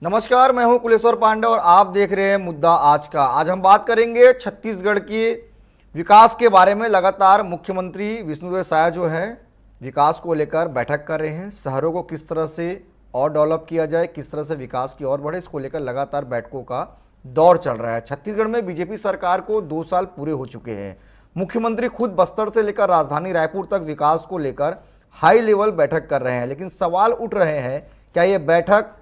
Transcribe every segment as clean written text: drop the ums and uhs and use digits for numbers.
नमस्कार, मैं हूं कुलेश्वर पांडे और आप देख रहे हैं मुद्दा आज का। आज हम बात करेंगे छत्तीसगढ़ की विकास के बारे में। लगातार मुख्यमंत्री विष्णुदेव साय जो है विकास को लेकर बैठक कर रहे हैं। शहरों को किस तरह से और डेवलप किया जाए, किस तरह से विकास की ओर बढ़े, इसको लेकर लगातार बैठकों का दौर चल रहा है। छत्तीसगढ़ में बीजेपी सरकार को 2 साल पूरे हो चुके हैं। मुख्यमंत्री खुद बस्तर से लेकर राजधानी रायपुर तक विकास को लेकर हाई लेवल बैठक कर रहे हैं, लेकिन सवाल उठ रहे हैं क्या ये बैठक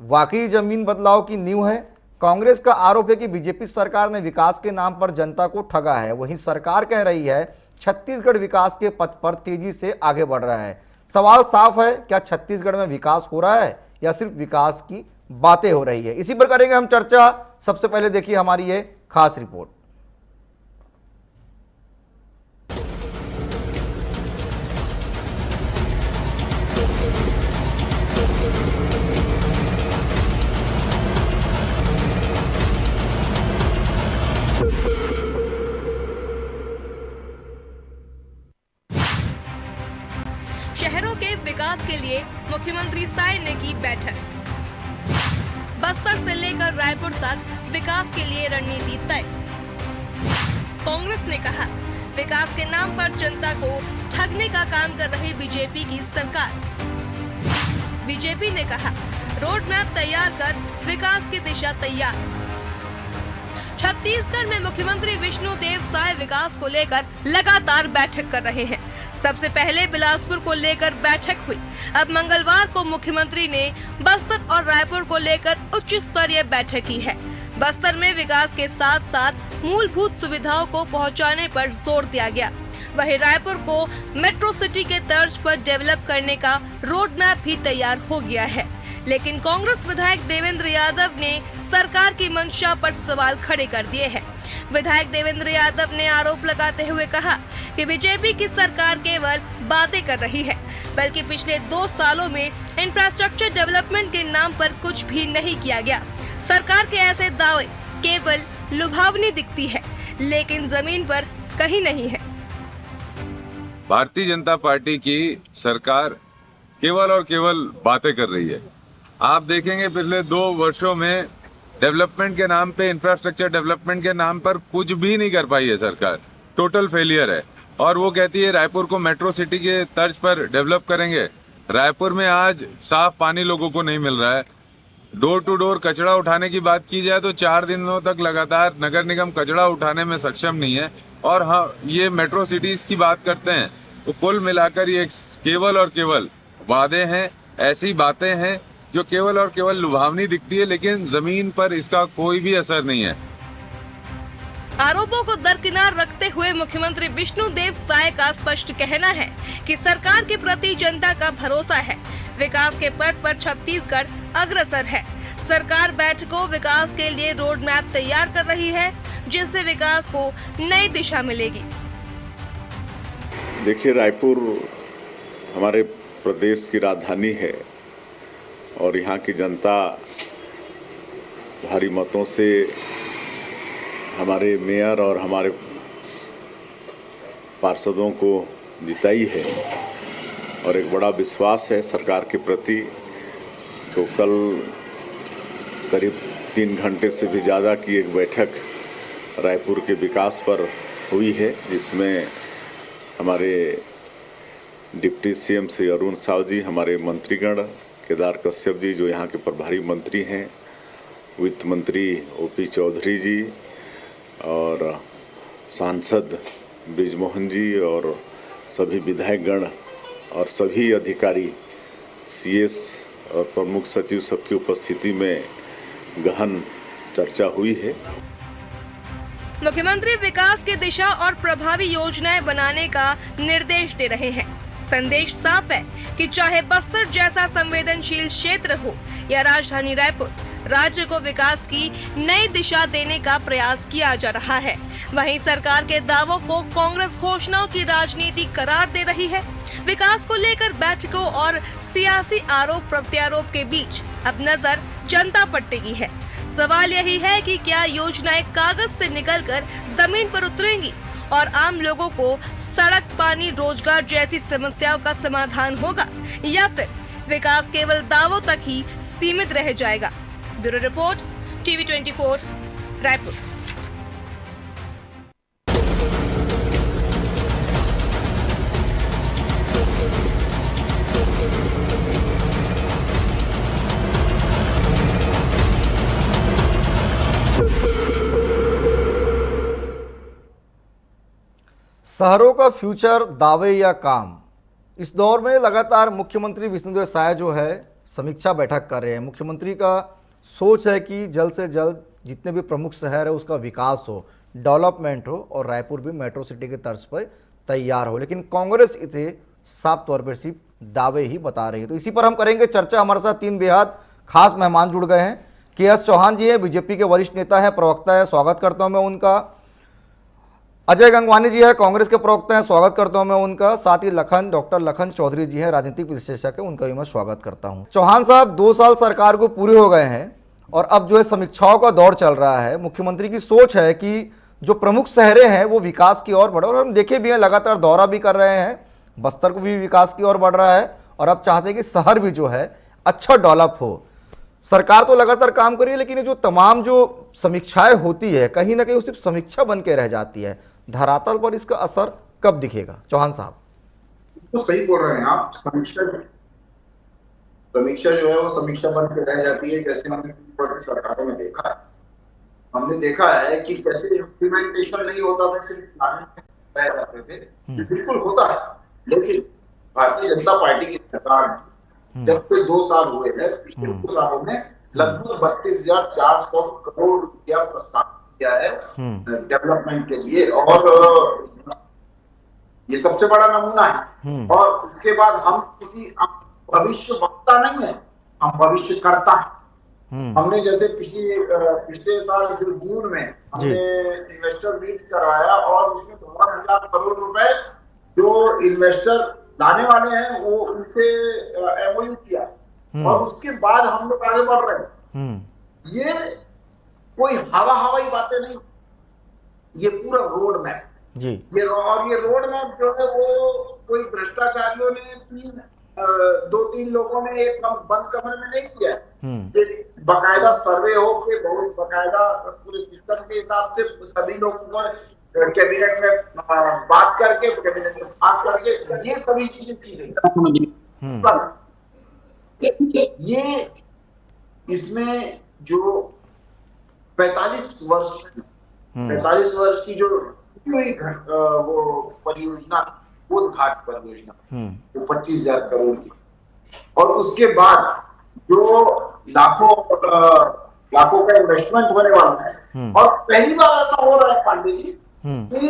वाकई जमीन बदलाव की नींव है। कांग्रेस का आरोप है कि बीजेपी सरकार ने विकास के नाम पर जनता को ठगा है। वहीं सरकार कह रही है छत्तीसगढ़ विकास के पथ पर तेजी से आगे बढ़ रहा है। सवाल साफ है, क्या छत्तीसगढ़ में विकास हो रहा है या सिर्फ विकास की बातें हो रही है। इसी पर करेंगे हम चर्चा। सबसे पहले देखिए हमारी ये खास रिपोर्ट। शहरों के विकास के लिए मुख्यमंत्री साय ने की बैठक। बस्तर से लेकर रायपुर तक विकास के लिए रणनीति तय। कांग्रेस ने कहा विकास के नाम पर जनता को ठगने का काम कर रही बीजेपी की सरकार। बीजेपी ने कहा रोड मैप तैयार कर विकास की दिशा तैयार। छत्तीसगढ़ में मुख्यमंत्री विष्णुदेव साय विकास को लेकर लगातार बैठक कर रहे हैं। सबसे पहले बिलासपुर को लेकर बैठक हुई। अब मंगलवार को मुख्यमंत्री ने बस्तर और रायपुर को लेकर उच्च स्तरीय बैठक की है। बस्तर में विकास के साथ साथ मूलभूत सुविधाओं को पहुंचाने पर जोर दिया गया। वहीं रायपुर को मेट्रो सिटी के तर्ज पर डेवलप करने का रोड मैप भी तैयार हो गया है, लेकिन कांग्रेस विधायक देवेंद्र यादव ने सरकार की मंशा पर सवाल खड़े कर दिए हैं। विधायक देवेंद्र यादव ने आरोप लगाते हुए कहा कि बीजेपी की सरकार केवल बातें कर रही है, बल्कि पिछले 2 सालों में इंफ्रास्ट्रक्चर डेवलपमेंट के नाम पर कुछ भी नहीं किया गया। सरकार के ऐसे दावे केवल लुभावनी दिखती है, लेकिन जमीन पर कहीं नहीं है। भारतीय जनता पार्टी की सरकार केवल और केवल बातें कर रही है। आप देखेंगे पिछले 2 वर्षों में डेवलपमेंट के नाम पे, इंफ्रास्ट्रक्चर डेवलपमेंट के नाम पर कुछ भी नहीं कर पाई है सरकार। टोटल फेलियर है। और वो कहती है रायपुर को मेट्रो सिटी के तर्ज पर डेवलप करेंगे। रायपुर में आज साफ पानी लोगों को नहीं मिल रहा है। डोर टू डोर कचरा उठाने की बात की जाए तो 4 दिनों तक लगातार नगर निगम कचरा उठाने में सक्षम नहीं है। और हाँ, ये मेट्रो सिटीज की बात करते हैं तो कुल मिलाकर ये केवल और केवल वादे हैं, ऐसी बातें हैं जो केवल और केवल लुभावनी दिखती है, लेकिन जमीन पर इसका कोई भी असर नहीं है। आरोपों को दरकिनार रखते हुए मुख्यमंत्री विष्णुदेव साय का स्पष्ट कहना है कि सरकार के प्रति जनता का भरोसा है। विकास के पथ पर छत्तीसगढ़ अग्रसर है। सरकार बैठकों विकास के लिए रोड मैप तैयार कर रही है, जिससे विकास को नई दिशा मिलेगी। देखिए, रायपुर हमारे प्रदेश की राजधानी है और यहाँ की जनता भारी मतों से हमारे मेयर और हमारे पार्षदों को जिताई है और एक बड़ा विश्वास है सरकार के प्रति। तो कल करीब 3 घंटे से भी ज़्यादा की एक बैठक रायपुर के विकास पर हुई है, जिसमें हमारे डिप्टी सीएम श्री अरुण साव जी, हमारे मंत्रीगण केदार कश्यप जी जो यहाँ के प्रभारी मंत्री हैं, वित्त मंत्री ओपी चौधरी जी और सांसद ब्रिजमोहन जी और सभी विधायकगण और सभी अधिकारी, सीएस और प्रमुख सचिव सबकी उपस्थिति में गहन चर्चा हुई है। मुख्यमंत्री विकास की दिशा और प्रभावी योजनाएं बनाने का निर्देश दे रहे हैं। संदेश साफ है कि चाहे बस्तर जैसा संवेदनशील क्षेत्र हो या राजधानी रायपुर, राज्य को विकास की नई दिशा देने का प्रयास किया जा रहा है। वहीं सरकार के दावों को कांग्रेस घोषणाओं की राजनीति करार दे रही है। विकास को लेकर बैठकों और सियासी आरोप प्रत्यारोप के बीच अब नजर जनता पर टिकी है। सवाल यही है कि क्या योजनाएं कागज से निकलकर जमीन पर उतरेंगी और आम लोगों को सड़क, पानी, रोजगार जैसी समस्याओं का समाधान होगा, या फिर विकास केवल दावों तक ही सीमित रह जाएगा। Bureau report, TV 24, Raipur. शहरों का फ्यूचर, दावे या काम। इस दौर में लगातार मुख्यमंत्री विष्णुदेव साय जो है समीक्षा बैठक कर रहे हैं। मुख्यमंत्री का सोच है कि जल्द से जल्द जितने भी प्रमुख शहर है उसका विकास हो, डेवलपमेंट हो और रायपुर भी मेट्रो सिटी के तर्ज पर तैयार हो। लेकिन कांग्रेस इसे साफ तौर पर सिर्फ दावे ही बता रही है। तो इसी पर हम करेंगे चर्चा। हमारे साथ तीन बेहद खास मेहमान जुड़ गए हैं। के.एस. चौहान जी हैं, बीजेपी के वरिष्ठ नेता हैं, प्रवक्ता है, स्वागत करता हूं मैं उनका। अजय गंगवानी जी है, कांग्रेस के प्रवक्ता हैं, स्वागत करता हूं मैं उनका। साथ ही डॉक्टर लखन चौधरी जी हैं, राजनीतिक विश्लेषक है, उनका भी मैं स्वागत करता हूं। चौहान साहब, 2 साल सरकार को पूरे हो गए हैं और अब जो है समीक्षाओं का दौर चल रहा है। मुख्यमंत्री की सोच है कि जो प्रमुख शहरें हैं वो विकास की ओर बढ़े और हम देखे भी हैं, लगातार दौरा भी कर रहे हैं। बस्तर को भी विकास की ओर बढ़ रहा है और अब चाहते हैं कि शहर भी जो है अच्छा डेवलप हो। सरकार तो लगातार काम कर रही है, लेकिन ये जो तमाम जो समीक्षाएं होती है कहीं ना कहीं वो सिर्फ समीक्षा बन के रह जाती है। धरातल पर इसका असर कब दिखेगा? चौहान साहब। तो सही बोल रहे हैं आप। समीक्षा जो है वो समीक्षा बन के रह जाती है। जैसे हमने सरकारों में देखा है, हमने देखा है कि कैसे इम्प्लीमेंटेशन नहीं होता था, सिर्फ रह जाते थे। बिल्कुल होता है, लेकिन भारतीय जनता पार्टी की सरकार जब से 2 साल हुए हैं, पिछले 2 सालों में लगभग 32,400 करोड़ रुपया प्रस्ताव किया है डेवलपमेंट के लिए और ये सबसे बड़ा नमूना है। और उसके बाद हम किसी भविष्य वक्ता नहीं है, हम भविष्य करता है। हमने जैसे पिछले साल जो जून में हमने इन्वेस्टर मीट करवाया और उसमें 12,000 करोड़ रुपए जो इन्वेस्टर लाने वाले हैं वो उनसे एमओयू किया और उसके बाद हम लोग आगे बढ़ रहे हैं। ये कोई हवाई बातें नहीं, ये पूरा रोड मैप जी। ये रोड मैप जो है वो कोई भ्रष्टाचारियों ने 2-3 लोगों ने एक बंद कमरे में नहीं किया है। बकायदा सर्वे हो के बहुत बकायदा पूरे सिस्टम के हिसाब से सभी लोगों को कैबिनेट में बात करके कैबिनेट में पास करके ये सभी चीजें की गई। बस ये इसमें जो 45 वर्ष की जो वो परियोजना, वो घाट परियोजना जो 25,000 करोड़ की, और उसके बाद जो लाखों का इन्वेस्टमेंट होने वाला है। और पहली बार ऐसा हो रहा है पांडे जी कि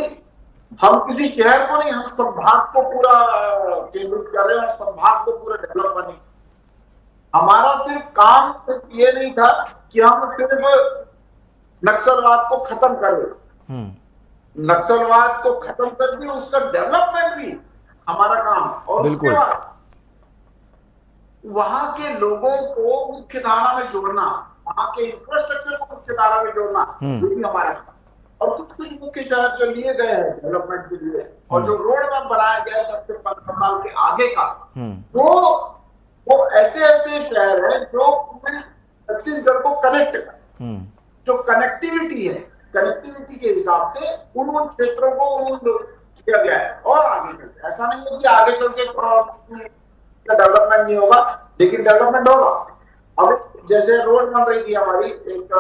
हम किसी शहर को नहीं, हम संभाग को पूरा केंद्रित कर रहे हैं और संभाग को पूरा डेवलप करने। हमारा सिर्फ काम सिर्फ ये नहीं था कि हम सिर्फ नक्सलवाद को खत्म करें, नक्सलवाद को खत्म करके उसका डेवलपमेंट भी हमारा काम, और उसके बाद वहां के लोगों को मुख्य धारा में जोड़ना, वहां के इंफ्रास्ट्रक्चर को मुख्य धारा में जोड़ना, ये भी हमारा काम। और कुछ मुख्य शहर जो लिए गए हैं डेवलपमेंट के लिए और जो रोड मैप बनाया गया है 10 से 15 साल के आगे का, वो ऐसे शहर है जो पूरे छत्तीसगढ़ को कनेक्ट कर, जो कनेक्टिविटी है, कनेक्टिविटी के हिसाब से उन क्षेत्रों को किया गया है। और आगे चलते ऐसा नहीं है कि आगे चल के डेवलपमेंट नहीं होगा, लेकिन डेवलपमेंट होगा। अब जैसे रोड बन रही थी हमारी, एक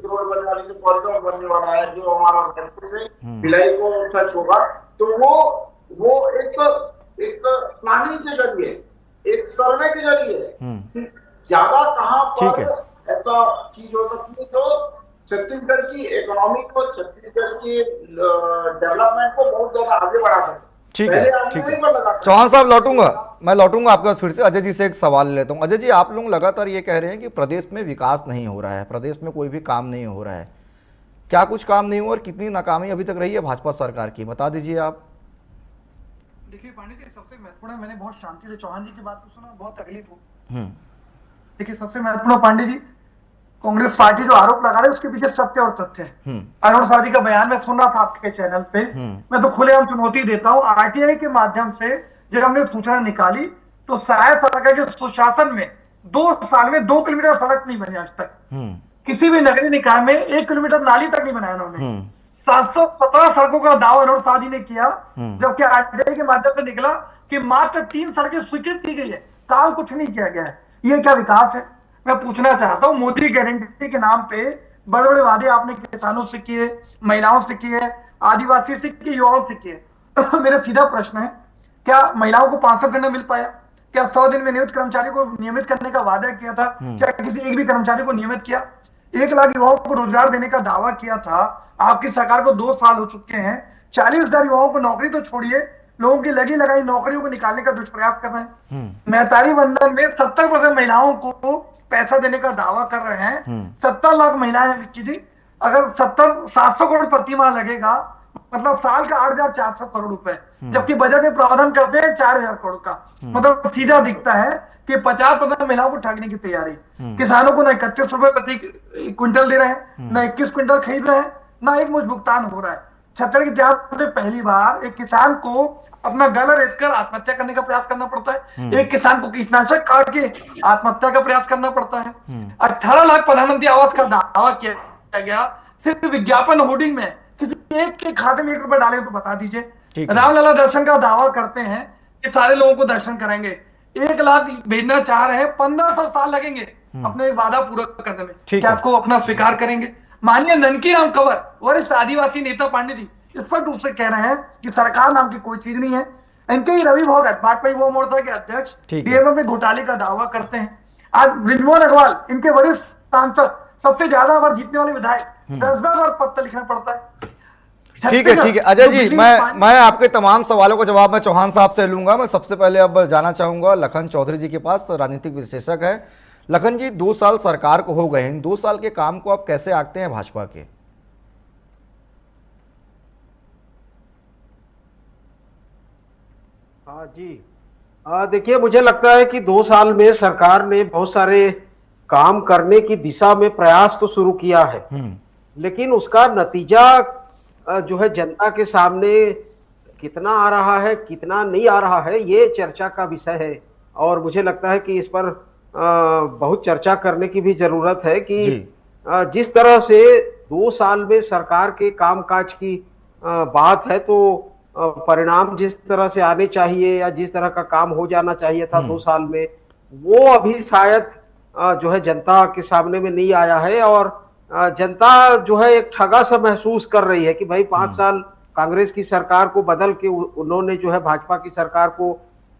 रोड बनने वाली थी, कॉरिडोर बनने वाला है जो हमारा रायपुर से भिलाई को टच होगा, तो वो एक प्लानिंग के जरिए, एक सर्वे के जरिए ज्यादा कहां पर ऐसा चीज हो सकती है जो छत्तीसगढ़ की इकोनॉमी को, छत्तीसगढ़ की डेवलपमेंट को बहुत ज्यादा आगे बढ़ा सके। ठीक है चौहान साहब, मैं लौटूंगा आपके पास फिर से। अजय जी से एक सवाल लेता हूं। अजय जी, आप लोग लगातार ये कह रहे हैं कि प्रदेश में विकास नहीं हो रहा है, प्रदेश में कोई भी काम नहीं हो रहा है। क्या कुछ काम नहीं हुआ और कितनी नाकामी अभी तक रही है भाजपा सरकार की, बता दीजिए आप। देखिए पांडे जी, सबसे महत्वपूर्ण, मैंने बहुत शांति से चौहान जी की बात को सुना, बहुत तकलीफ हो। देखिए सबसे महत्वपूर्ण पांडे जी, कांग्रेस पार्टी जो आरोप लगा रही है उसके पीछे सत्य और तथ्य है। अरुण साधी का बयान मैं सुन रहा था आपके चैनल पे, मैं तो खुलेआम चुनौती देता हूं, आरटीआई के माध्यम से जब हमने सूचना निकाली तो सहायक सरकार के सुशासन में 2 साल में 2 किलोमीटर सड़क नहीं बनी आज तक। हम्म। किसी भी नगरीय निकाय में 1 किलोमीटर नाली तक नहीं बनाया उन्होंने। हम्म। 717 सड़कों का दावा अनवर साहब जी ने किया, हम्म। जबकि आरटीआई के माध्यम से निकला कि मात्र 3 सड़कें स्वीकृत की गई है, काम कुछ नहीं किया गया है। ये क्या विकास है? मैं पूछना चाहता हूं, मोदी गारंटी के नाम पे बड़े बड़े वादे आपने किसानों से किए, महिलाओं से किए, आदिवासी से किए, युवाओं से किए। तो मेरा सीधा प्रश्न है, क्या महिलाओं को 500 घंटा मिल पाया? क्या 100 दिन में नियमित कर्मचारी को नियमित करने का वादा किया था? क्या किसी एक भी कर्मचारी को नियमित किया? 1 लाख युवाओं को रोजगार देने का दावा किया था। आपकी सरकार को 2 साल हो चुके हैं, 40,000 युवाओं को नौकरी तो छोड़िए, लोगों की लगी लगाई नौकरियों को निकालने का दुष्प्रयास कर रहे हैं। मेहतारी वंदन में 70% महिलाओं को पैसा देने का दावा कर रहे हैं। 70 लाख महिलाएं हैं विक्की जी। अगर 700 करोड़ प्रति माह लगेगा, मतलब साल का 8,400 करोड़ रुपए, जबकि बजट में प्रावधान करते हैं 4,000 करोड़ का। मतलब सीधा दिखता है कि 50% महिलाओं को ठगने की तैयारी। किसानों को न 31 रुपए प्रति क्विंटल दे रहे हैं, न 21 क्विंटल खरीद रहे हैं, न एक मुश्त भुगतान हो रहा है। छत्तीसगढ़ के इतिहास में पहली बार एक किसान को अपना गला रेतकर आत्महत्या करने का प्रयास करना पड़ता है। एक किसान को कीटनाशक काट के आत्महत्या का प्रयास करना पड़ता है। 18 लाख प्रधानमंत्री आवास का दावा किया गया, सिर्फ विज्ञापन होर्डिंग में। किसी एक के खाते में 1 रुपए डाले तो बता दीजिए। रामलला दर्शन का दावा करते हैं कि सारे लोगों को दर्शन करेंगे, 1 लाख भेजना चाह रहे हैं, 1500 साल लगेंगे अपने वादा पूरा करने में। क्या आपको अपना स्वीकार करेंगे? माननीय ननकी राम कंवर, वरिष्ठ आदिवासी नेता पांडे जी, स्पष्ट रूप से कह रहे हैं कि सरकार नाम की कोई चीज नहीं है। इनके ही रवि भोगत, भाजपा युवा मोर्चा के अध्यक्ष, डीएमओ में घोटाले का दावा करते हैं। आज बृंदावन अग्रवाल, इनके वरिष्ठ सांसद, सबसे ज्यादा बार जीतने वाले विधायक, 10,000 बार पत्र लिखना पड़ता है। ठीक है अजय जी, मैं आपके तमाम सवालों का जवाब मैं चौहान साहब से लूंगा। मैं सबसे पहले अब जाना चाहूंगा लखन चौधरी जी के पास, राजनीतिक विशेषज्ञ है। लखन जी, 2 साल सरकार को हो गए हैं, 2 साल के काम को आप कैसे आंकते हैं भाजपा के? हाँ जी, देखिए, मुझे लगता है कि 2 साल में सरकार ने बहुत सारे काम करने की दिशा में प्रयास तो शुरू किया है, लेकिन उसका नतीजा जो है जनता के सामने कितना आ रहा है, कितना नहीं आ रहा है, ये चर्चा का विषय है। और मुझे लगता है कि इस पर बहुत चर्चा करने की भी जरूरत है कि जिस तरह से 2 साल में सरकार के कामकाज की बात है, तो परिणाम जिस तरह से आने चाहिए या जिस तरह का काम हो जाना चाहिए था 2 साल में, वो अभी शायद जो है जनता के सामने में नहीं आया है। और जनता जो है एक ठगा सा महसूस कर रही है कि भाई 5 साल कांग्रेस की सरकार को बदल के उन्होंने जो है भाजपा की सरकार को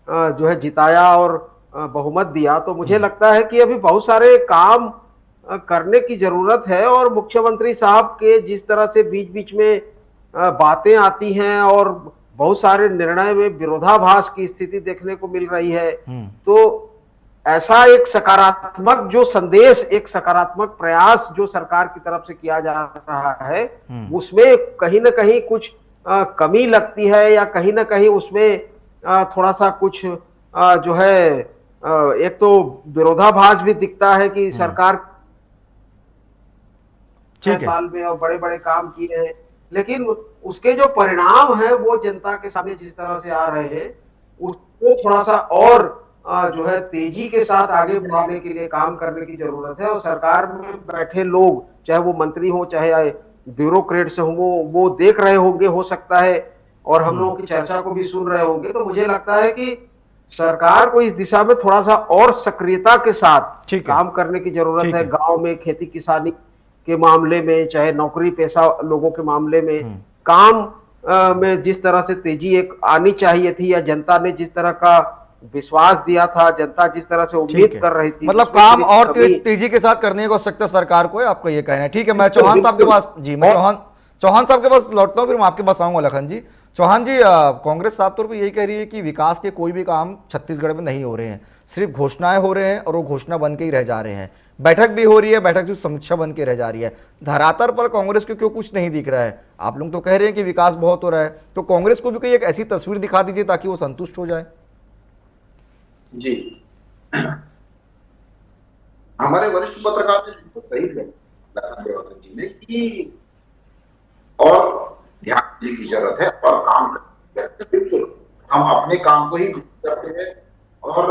जो है जिताया और बहुमत दिया। तो मुझे लगता है कि अभी बहुत सारे काम करने की जरूरत है। और मुख्यमंत्री साहब के जिस तरह से बीच बीच में बातें आती हैं और बहुत सारे निर्णय में विरोधाभास की स्थिति देखने को मिल रही है, तो ऐसा एक सकारात्मक जो संदेश, एक सकारात्मक प्रयास जो सरकार की तरफ से किया जा रहा है, उसमें कहीं ना कहीं कुछ कमी लगती है, या कहीं ना कहीं उसमें थोड़ा सा कुछ जो है एक तो विरोधाभास भी दिखता है कि सरकार 6 साल में और बड़े बड़े काम किए हैं, लेकिन उसके जो परिणाम है वो जनता के सामने जिस तरह से आ रहे हैं, उसको थोड़ा सा और जो है तेजी के साथ आगे बढ़ाने के लिए काम करने की जरूरत है। और सरकार में बैठे लोग, चाहे वो मंत्री हो चाहे ब्यूरोक्रेट्स हो, वो देख रहे होंगे हो सकता है, और हम लोगों की चर्चा को भी सुन रहे होंगे। तो मुझे लगता है कि सरकार को इस दिशा में थोड़ा सा और सक्रियता के साथ काम करने की जरूरत है। गांव में खेती किसानी के मामले में, चाहे नौकरी पेशा लोगों के मामले में, काम में जिस तरह से तेजी एक आनी चाहिए थी, या जनता ने जिस तरह का विश्वास दिया था, जनता जिस तरह से उम्मीद कर रही थी, मतलब काम और तेजी के साथ करने की आवश्यकता सरकार को है, आपका ये कहना है। ठीक है, मैं चौहान साहब के पास चौहान साहब के पास लौटता हूँ, फिर मैं आपके पास आऊंगा। लखन जी, चौहान जी, कांग्रेस साफ तौर पर यही कह रही है कि विकास के कोई भी काम छत्तीसगढ़ में नहीं हो रहे हैं, सिर्फ घोषणाएं हो रहे हैं और वो घोषणा बन के ही रह जा रहे हैं। बैठक भी हो रही है, बैठक की समीक्षा बन के रह जा रही है। धरातल पर कांग्रेस को क्यों कुछ नहीं दिख रहा है? आप लोग तो कह रहे हैं कि विकास बहुत हो रहा है, तो कांग्रेस को भी कोई एक ऐसी तस्वीर दिखा दीजिए ताकि वो संतुष्ट हो जाए। जी, हमारे वरिष्ठ पत्रकार ने बिल्कुल सही कहा जी ने कि और ध्यान देने की जरूरत है और काम करने की जरूरत है। बिल्कुल हम अपने काम को ही करते हुए और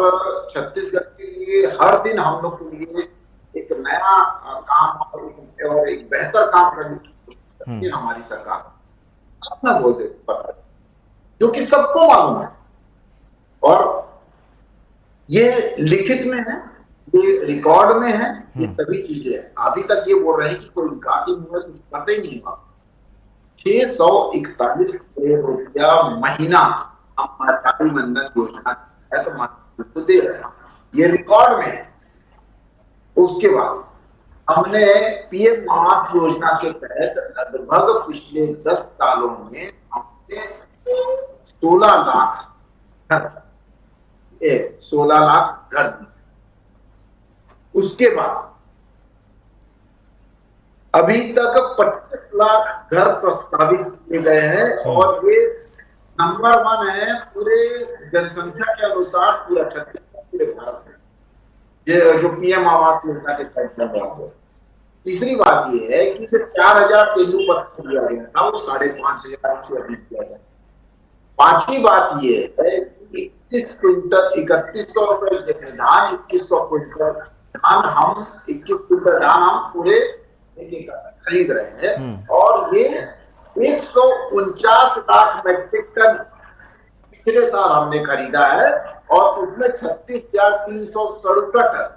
छत्तीसगढ़ के लिए हर दिन हम लोग के लिए एक नया काम और एक बेहतर काम करने की कोशिश करती है हमारी सरकार। अपना बोलते पता जो कि सबको मालूम है और ये लिखित में है, ये रिकॉर्ड में है, ये सभी चीजें हैं। अभी तक ये बोल रहे हैं कि कोई विकास ही नहीं हुआ, कुछ करते ही नहीं हुआ। 641 करोड़ रुपया महीना हमारी मनधन योजना है तो दे रहे हैं, ये रिकॉर्ड में है। उसके बाद हमने पीएम आवास योजना के तहत लगभग पिछले 10 सालों में हमने 16 लाख घर दिए। उसके बाद अभी तक 25 लाख घर प्रस्तावित किए गए हैं और ये नंबर 1 है पूरे जनसंख्या के अनुसार पूरा छत्तीसगढ़ पूरे भारत में, ये जो पीएम आवास योजना के तहत चल रहा है। तीसरी बात ये है कि 4000 तेंदुपत्ता दिया गया था, वो 5500 से अधिक दिया गया। पांचवी बात ये है कि 3100 रुपए धान, 2100 क्विंटल धान हम 21 क्विंटल धान हम पूरे खरीद रहे हैं और ये 149 लाख मैट्रिक टन पिछले साल हमने खरीदा है और उसमें 36,367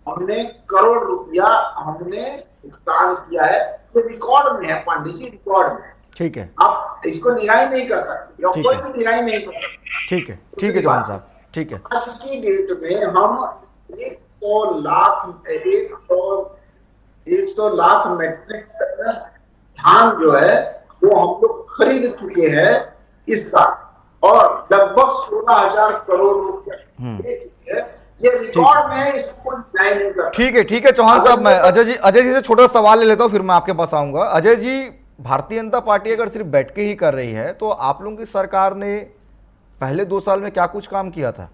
हमने करोड़ रुपया हमने भुगतान किया है। तो रिकॉर्ड में है पंडित जी, रिकॉर्ड में। ठीक है, आप इसको निराई नहीं कर सकते, कोई भी निराई नहीं कर सकते। ठीक है, ठीक है चौहान साहब, ठीक है। आज की डेट में हम 100 लाख मैट्रिक टन धान जो है वो हम लोग खरीद चुके हैं इस साल और लगभग 16,000 करोड़ रुपए ये रिकॉर्ड में है, इसको न्याय नहीं कर। ठीक है चौहान साहब, मैं अजय जी से छोटा सवाल ले लेता हूँ, फिर मैं आपके पास आऊंगा। अजय जी, भारतीय जनता पार्टी अगर सिर्फ बैठ के ही कर रही है तो आप लोगों की सरकार ने पहले 2 साल में क्या कुछ काम किया था?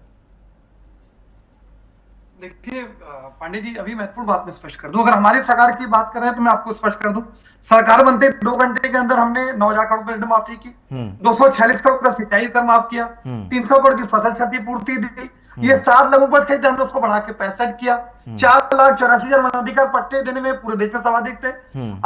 देखिए पांडे जी, अभी महत्वपूर्ण बात में स्पष्ट कर दूं। अगर हमारी सरकार की बात कर रहे हैं तो मैं आपको स्पष्ट कर दूं, सरकार बनते 2 घंटे के अंदर हमने 9,000 करोड़ रुपए ऋण माफी की, 246 करोड़ का सिंचाई कर माफ किया, 300 करोड़ की फसल क्षतिपूर्ति दी, ये 7 लघु उपज खरीद हमने उसको बढ़ा के 65 किया, 4,84,000 वनाधिकार पट्टे देने में पूरे देश में सर्वाधिक थे।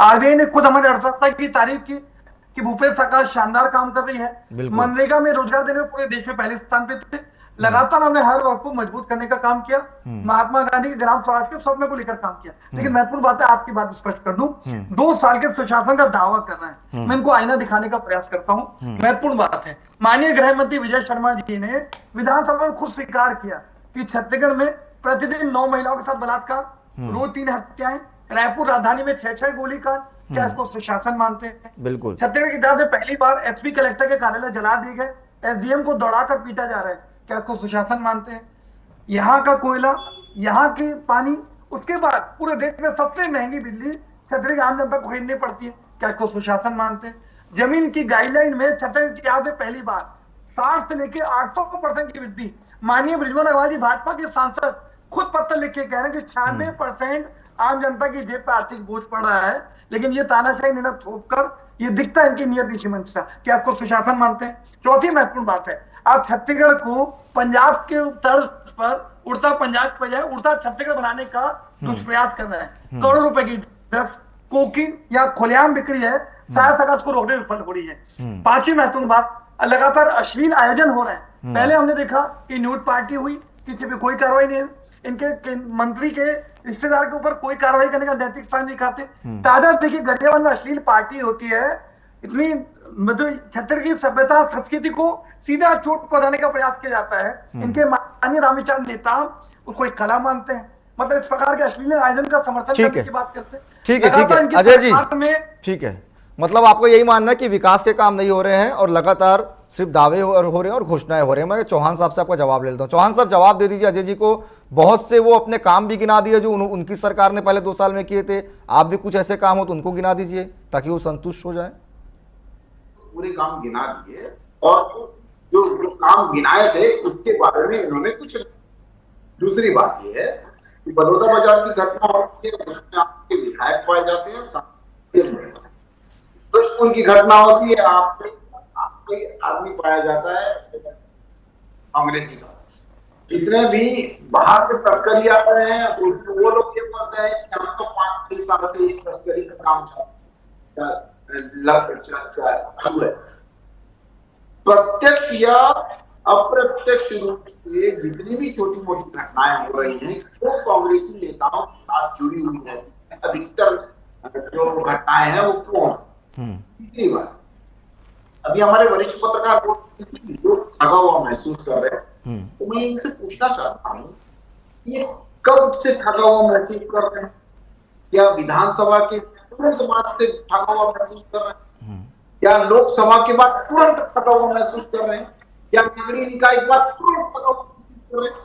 आरबीआई ने खुद हमारे अर्थव्यवस्था की तारीफ की कि भूपेश सरकार शानदार काम कर रही है। मनरेगा में रोजगार देने में पूरे देश में पहले स्थान पे थे। लगातार हमने हर वर्ग को मजबूत करने का काम किया, महात्मा गांधी के ग्राम स्वराज के सपने को लेकर काम किया। लेकिन महत्वपूर्ण बात है, आपकी बात स्पष्ट कर दूं, 2 साल के सुशासन का दावा कर रहे हैं, मैं इनको आईना दिखाने का प्रयास करता हूं। महत्वपूर्ण बात है, माननीय गृह मंत्री विजय शर्मा जी ने विधानसभा में खुद स्वीकार किया कि छत्तीसगढ़ में प्रतिदिन 9 महिलाओं के साथ बलात्कार, रोज 3 हत्याएं, रायपुर राजधानी में 6 गोलीकांड, क्या इसको सुशासन मानते हैं? बिल्कुल। छत्तीसगढ़ की इतिहास में पहली बार एसपी कलेक्टर के कार्यालय जला दिए गए, एसडीएम को दौड़ाकर पीटा जा रहा है, क्या इसको सुशासन मानते हैं? यहाँ का कोयला, यहाँ की पानी, उसके बाद पूरे देश में सबसे महंगी बिजली छत्तीसगढ़ की आम जनता को खरीदनी पड़ती है, क्या इसको सुशासन मानते हैं? जमीन की गाइडलाइन में छत्तीसगढ़ की इतिहास में पहली बार 60 से लेकर 800% की वृद्धि। माननीय बृजमोहन अग्रवाल जी भाजपा के सांसद खुद पत्र लिख के कह रहे हैं कि 96% आम जनता की जेब पर आर्थिक बोझ पड़ रहा है, लेकिन ये तानाशाही निर्णय थोपकर ये दिखता है इनकी नियत नीति मंशा, क्या इसको सुशासन मानते हैं? चौथी महत्वपूर्ण बात है, आप छत्तीसगढ़ को पंजाब के तर्ज पर उड़ता पंजाब के बजाय उड़ता छत्तीसगढ़ बनाने का दुष्प्रयास कर रहे हैं। करोड़ों रुपए की ड्रग्स, कोकीन या खुलेआम बिक्री है, शायद तक को रोकने में विफल हो रही है। 5वीं महत्वपूर्ण बात, लगातार अश्लील आयोजन हो रहे हैं। पहले हमने देखा कि न्यूड पार्टी हुई, किसी पे कोई कार्रवाई नहीं, इनके मंत्री के रिश्तेदार के ऊपर कोई कार्रवाई करने का नैतिक स्थान नहीं खाते। ताजा देखिए, गरियाबंद में अश्लील पार्टी होती है, इतनी मतलब छत्तीसगढ़ की सभ्यता संस्कृति को सीधा चोट पहुंचाने का प्रयास किया जाता है। इनके माननीय रामेश्वर नेता उसको एक कला मानते हैं, मतलब इस प्रकार के अश्लील आयोजन का समर्थन करने की बात करते हैं। ठीक है अजय जी, ठीक है, मतलब आपको यही मानना है कि विकास के काम नहीं हो रहे हैं और लगातार सिर्फ दावे हो रहे हैं और घोषणाएं हो रहे हैं। मैं चौहान साहब से आपका जवाब ले लेता हूं। चौहान साहब, जवाब दे दीजिए अजय जी को। बहुत से वो अपने काम भी गिना दिए जो उनकी सरकार ने पहले 2 साल में किए थे, आप भी कुछ ऐसे काम हो तो उनको गिना दीजिए ताकि वो संतुष्ट हो जाए। पूरे काम गिना दिए और जो काम गिनाए थे उसके बारे में इन्होंने कुछ। दूसरी बात यह है कि बड़ौदा बाजार की घटना होती है, उसमें आपके विधायक पाए जाते हैं, दुष्पुर की घटना होती है, आपके आदमी पाया जाता है कांग्रेस की। जितने भी बाहर से तस्करी आ रहे हैं उसमें वो लोग ये बोलते हैं कि हम तो 5-6 साल से ये तस्करी का काम चालू है। प्रत्यक्ष या अप्रत्यक्ष रूप से जितनी भी छोटी मोटी घटनाएं हो रही हैं वो कांग्रेसी नेताओं के साथ जुड़ी हुई है। अधिकतर जो घटनाएं हैं वो कौन, तीसरी बात, अभी हमारे वरिष्ठ पत्रकार लोग ठगा हुआ महसूस कर रहे हैं, तो मैं इनसे पूछना चाहता हूँ ये कब से ठगा हुआ महसूस कर रहे हैं? क्या विधानसभा के तुरंत बाद से ठगा हुआ महसूस कर रहे हैं, या लोकसभा के बाद तुरंत ठगा हुआ महसूस कर रहे हैं, या नगरीय निकाय के बाद तुरंत ठगा हुआ महसूस कर रहे हैं?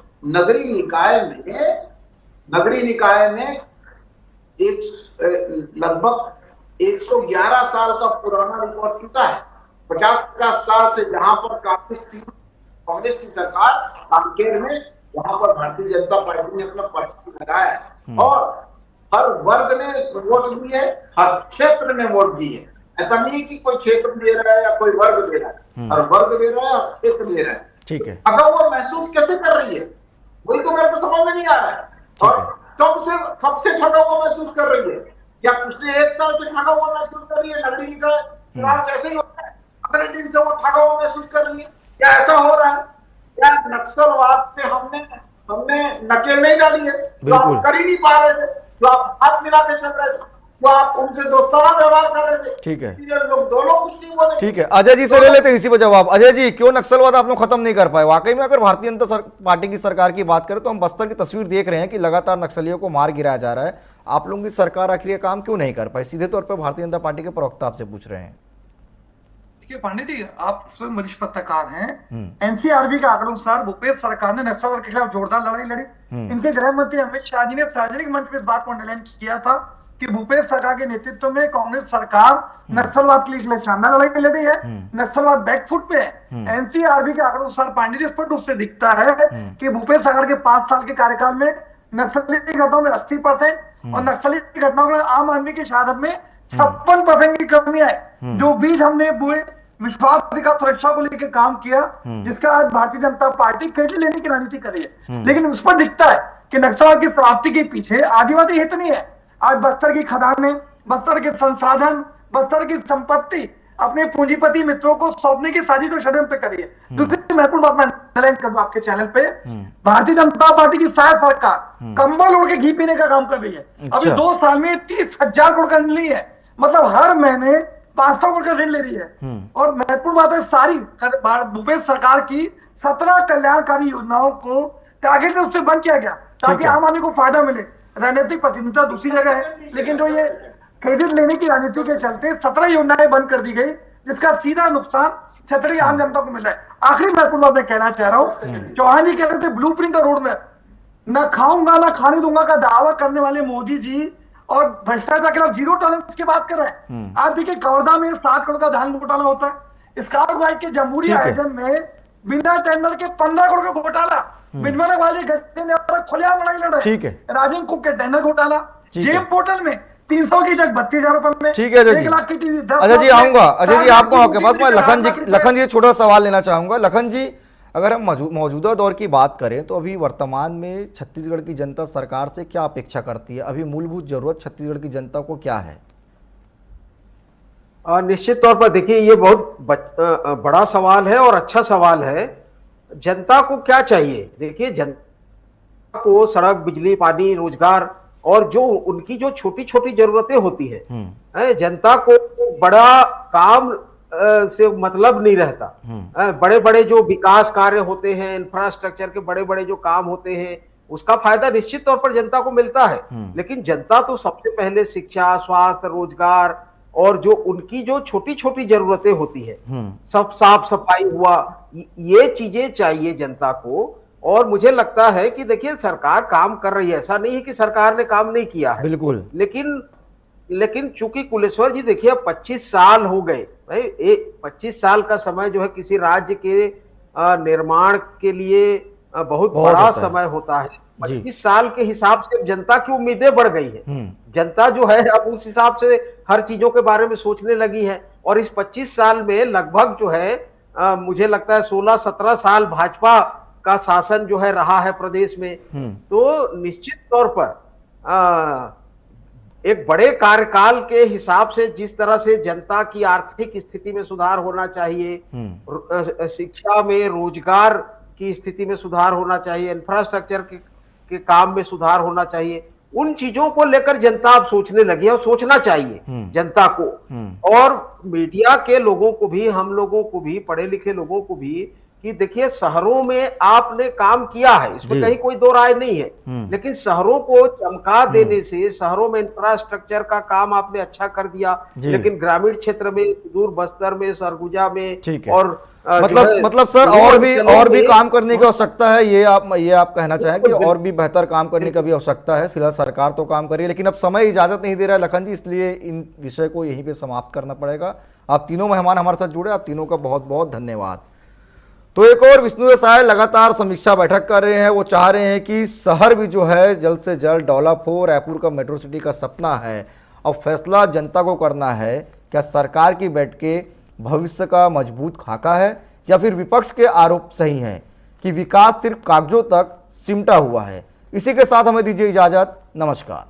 नगरीय निकाय में एक लगभग 111 साल का पुराना रिकॉर्ड टूटा है। 50 साल से जहां पर कांग्रेस की सरकार कांकेर में, वहां पर भारतीय जनता पार्टी ने अपना पर्चा लगाया है और हर वर्ग ने वोट दिए है, हर क्षेत्र ने वोट दी है। ऐसा नहीं कि कोई क्षेत्र दे रहा है या कोई वर्ग दे रहा है, हर वर्ग दे रहा है और क्षेत्र दे रहा है। ठीक है, अगर वो महसूस कैसे कर रही है वही तो मेरे को समझ में नहीं आ रहा है। और कब से ठगा हुआ महसूस कर रही है? क्या पिछले 1 साल से ठगा हुआ महसूस कर रही है? नगरीय निकाय चुनाव जैसे ही होता है अगले दिन से वो ठगा हुआ महसूस कर रही है? क्या ऐसा हो रहा है? क्या नक्सलवाद पे हमने नकेल नहीं डाली है? जो आप कर ही नहीं पा रहे थे, जो आप हाथ मिला के चल रहे थे, जो आप उनसे दोस्ताना व्यवहार कर रहे थे, ठीक है, लोग दोनों कुछ नहीं बोले। ठीक है, अजय जी से ले लेते हैं इसी पर जवाब। अजय जी, क्यों नक्सलवाद आप लोग खत्म नहीं कर पाए? वाकई में अगर भारतीय जनता पार्टी की सरकार की बात करें तो हम बस्तर की तस्वीर देख रहे हैं कि लगातार नक्सलियों को मार गिराया जा रहा है। आप लोगों की सरकार आखिर ये काम क्यों नहीं कर पाई? सीधे तौर पर भारतीय जनता पार्टी के प्रवक्ता आपसे पूछ रहे हैं। देखिए पांडे जी, आप स्वयं वरिष्ठ पत्रकार हैं। एनसीआरबी के आंकड़ों अनुसार भूपेश सरकार ने नक्सलवाद के खिलाफ जोरदार लड़ाई लड़ी। इनके गृह मंत्री अमित शाह जी ने सार्वजनिक मंच पर इस बात को अंडरलाइन किया था कि भूपेश सरकार के नेतृत्व में कांग्रेस सरकार नक्सलवाद के लिए शानदार लड़ाई लड़ी है, नक्सलवाद बैकफुट पे है। एनसीआरबी के आंकड़ों अनुसार पांडे जी स्पष्ट रूप से दिखता है कि भूपेश सरकार के 5 साल के कार्यकाल में नक्सली घटनाओं में 80% और नक्सली घटनाओं में आम आदमी की शहादत में 56% की कमी आई। जो बीज हमने बोए विश्वास अधिकार सुरक्षा को लेकर काम किया, जिसका आज भारतीय जनता पार्टी क्रेडिट लेने की रणनीति कर रही है, लेकिन उस पर दिखता है कि नक्सलवाद की समाप्ति के पीछे आदिवासी हित नहीं है। आज बस्तर की खदानें, बस्तर के संसाधन, बस्तर की संपत्ति अपने पूंजीपति मित्रों को सौंपने की साजिश और षड्यंत्र करी है। दूसरी महत्वपूर्ण बात मैं अंडरलाइन कर दूं आपके चैनल पे, भारतीय जनता पार्टी की शायद सरकार कंबल ओढ़ के घी पीने का काम कर रही है। अभी 2 साल में 30,000 करोड़ का ऋण ली है, मतलब हर महीने 500 करोड़ का ऋण ले रही है। और महत्वपूर्ण बात है, सारी भूपेश सरकार की 17 कल्याणकारी योजनाओं को टारगेट उससे बंद किया गया ताकि आम आदमी को फायदा मिले। राजनीतिक प्रतिनिधित्व दूसरी जगह है, लेकिन जो ये क्रेडिट लेने की राजनीति के चलते 17 योजनाएं बंद कर दी गई, जिसका सीधा नुकसान क्षेत्रीय आम जनता को मिल रहा है। आखिरी महत्वपूर्ण बात मैं कहना चाह रहा हूँ, चौहान जी कह रहे थे ब्लूप्रिंट और रोड मैप, न खाऊंगा न खाने दूंगा का दावा करने वाले मोदी जी और भ्रष्टाचार के खिलाफ जीरो टॉलरेंस की बात कर रहे हैं। आप देखिए कवर्धा में 7 करोड़ का धान घोटाला होता है, स्काउट गाइड के जमहूरी आयोजन में बिना टेंडर के 15 करोड़ का घोटाला, बिजवाड़ा वाले गड्ढे ने खुलेआम लड़ाई लड़ रहे हैं। राजेंद्र कुक के टेंडर घोटाला, जेम पोर्टल में 300 की जगह 32,000 रुपए में, ठीक है 1 लाख की टीवी। अजय जी आऊंगा, अजय जी आपको आपके पास मैं लखन जी छोटा सवाल लेना चाहूंगा। लखन जी, अगर हम मौजूदा दौर की बात करें तो अभी वर्तमान में छत्तीसगढ़ की जनता सरकार से क्या अपेक्षा करती है? अभी मूलभूत जरूरत छत्तीसगढ़ की जनता को क्या है? निश्चित तौर पर देखिए ये बहुत बड़ा सवाल है और अच्छा सवाल है। जनता को क्या चाहिए? देखिए जनता को सड़क, बिजली, पानी, रोजगार और जो उनकी जो छोटी छोटी जरूरतें होती है, जनता को बड़ा काम से मतलब नहीं रहता। बड़े बड़े जो विकास कार्य होते हैं, इंफ्रास्ट्रक्चर के बड़े बड़े जो काम होते हैं, उसका फायदा निश्चित तौर पर जनता को मिलता है। लेकिन जनता तो सबसे पहले शिक्षा, स्वास्थ्य, रोजगार और जो उनकी जो छोटी छोटी जरूरतें होती है, सब साफ सफाई हुआ, ये चीजें चाहिए जनता को। और मुझे लगता है कि देखिए सरकार काम कर रही है, ऐसा नहीं है कि सरकार ने काम नहीं किया है, बिल्कुल। लेकिन चूंकि कुलेश्वर जी देखिए 25 साल हो गए भाई, 25 साल का समय जो है किसी राज्य के निर्माण के लिए बहुत बड़ा समय होता है। 25 साल के हिसाब से जनता की उम्मीदें बढ़ गई है। जनता जो है अब उस हिसाब से हर चीजों के बारे में सोचने लगी है। और इस 25 साल में लगभग जो है मुझे लगता है 16-17 साल भाजपा का शासन जो है रहा है प्रदेश में, तो निश्चित तौर पर एक बड़े कार्यकाल के हिसाब से जिस तरह से जनता की आर्थिक स्थिति में सुधार होना चाहिए, शिक्षा में, रोजगार की स्थिति में सुधार होना चाहिए, इंफ्रास्ट्रक्चर के काम में सुधार होना चाहिए, उन चीजों को लेकर जनता अब सोचने लगी है और सोचना चाहिए जनता को। और मीडिया के लोगों को भी, हम लोगों को भी, पढ़े लिखे लोगों को भी, कि देखिए शहरों में आपने काम किया है, इसमें कहीं कोई दो राय नहीं है, लेकिन शहरों को चमका देने से, शहरों में इंफ्रास्ट्रक्चर का काम आपने अच्छा कर दिया, लेकिन ग्रामीण क्षेत्र में, दूर बस्तर में, सरगुजा में और मतलब सर और भी काम करने की आवश्यकता है, ये आप कहना चाहें कि और भी बेहतर काम करने की भी आवश्यकता है। फिलहाल सरकार तो काम कर रही है, लेकिन अब समय इजाजत नहीं दे रहा है लखन जी, इसलिए इन विषय को यहीं पे समाप्त करना पड़ेगा। आप तीनों मेहमान हमारे साथ जुड़े, आप तीनों का बहुत बहुत धन्यवाद। तो एक और विष्णुदेव साय लगातार समीक्षा बैठक कर रहे हैं। वो चाह रहे हैं कि शहर भी जो है जल्द से जल्द डेवलप हो। रायपुर का मेट्रो सिटी का सपना है, अब फैसला जनता को करना है। क्या सरकार की बैठकें भविष्य का मजबूत खाका है, या फिर विपक्ष के आरोप सही हैं कि विकास सिर्फ कागजों तक सिमटा हुआ है। इसी के साथ हमें दीजिए इजाजत, नमस्कार।